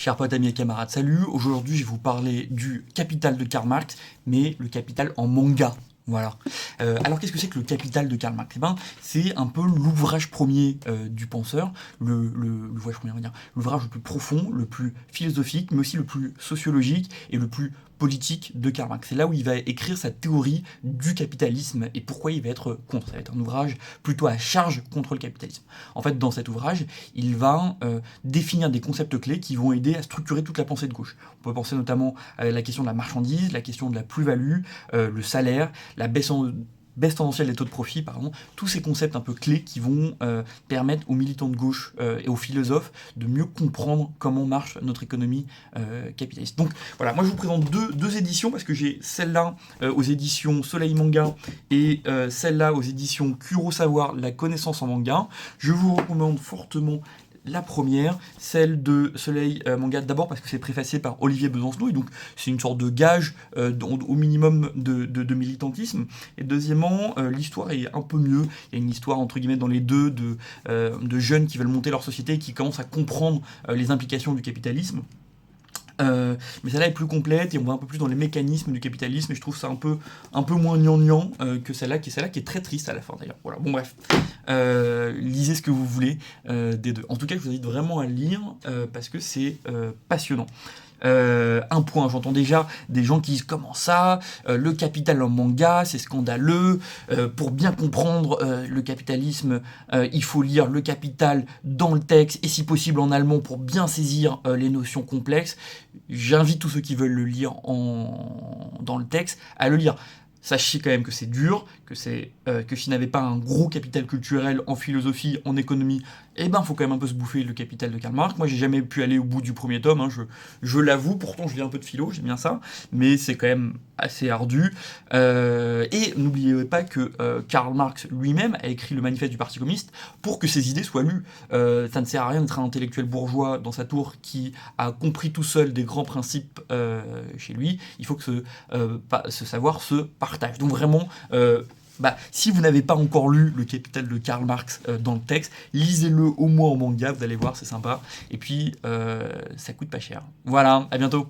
Chers potes, amis et camarades, salut. Aujourd'hui, je vais vous parler du Capital de Karl Marx, mais le Capital en manga. Voilà. Alors, qu'est-ce que c'est que le Capital de Karl Marx? Eh ben, c'est un peu l'ouvrage premier du penseur, l'ouvrage premier, on va dire, l'ouvrage le plus profond, le plus philosophique, mais aussi le plus sociologique et le plus politique de Karl Marx. C'est là où il va écrire sa théorie du capitalisme et pourquoi il va être contre. Ça va être un ouvrage plutôt à charge contre le capitalisme. En fait, dans cet ouvrage, il va définir des concepts clés qui vont aider à structurer toute la pensée de gauche. On peut penser notamment à la question de la marchandise, la question de la plus-value, le salaire, la baisse tendancielle des taux de profit, pardon, tous ces concepts un peu clés qui vont permettre aux militants de gauche et aux philosophes de mieux comprendre comment marche notre économie capitaliste. Donc voilà, moi je vous présente deux éditions, parce que j'ai celle-là aux éditions Soleil Manga et celle-là aux éditions Kurosawa, La connaissance en manga. Je vous recommande fortement la première, celle de Soleil Manga, d'abord parce que c'est préfacé par Olivier Besancenot, et donc c'est une sorte de gage au minimum de militantisme. Et deuxièmement, l'histoire est un peu mieux. Il y a une histoire, entre guillemets, dans les deux de jeunes qui veulent monter leur société et qui commencent à comprendre les implications du capitalisme. Mais celle-là est plus complète et on va un peu plus dans les mécanismes du capitalisme, et je trouve ça un peu moins gnangnan que celle-là qui est très triste à la fin d'ailleurs. Voilà, bon bref. Lisez ce que vous voulez des deux. En tout cas, je vous invite vraiment à le lire parce que c'est passionnant. Un point, j'entends déjà des gens qui disent comment ça, le capital en manga, c'est scandaleux, pour bien comprendre le capitalisme, il faut lire le Capital dans le texte, et si possible en allemand pour bien saisir les notions complexes. J'invite tous ceux qui veulent le lire dans le texte à le lire. Sachez quand même que c'est dur, que s'il n'avait pas un gros capital culturel en philosophie, en économie, eh ben faut quand même un peu se bouffer le Capital de Karl Marx. Moi j'ai jamais pu aller au bout du premier tome, hein, je l'avoue, pourtant je lis un peu de philo, j'aime bien ça, mais c'est quand même assez ardu. Et n'oubliez pas que Karl Marx lui-même a écrit le manifeste du Parti communiste pour que ses idées soient lues. Ça ne sert à rien d'être un intellectuel bourgeois dans sa tour qui a compris tout seul des grands principes chez lui. Il faut que ce savoir se partage. Donc vraiment, si vous n'avez pas encore lu le Capital de Karl Marx dans le texte, lisez-le au moins en manga, vous allez voir, c'est sympa. Et puis, ça coûte pas cher. Voilà, à bientôt.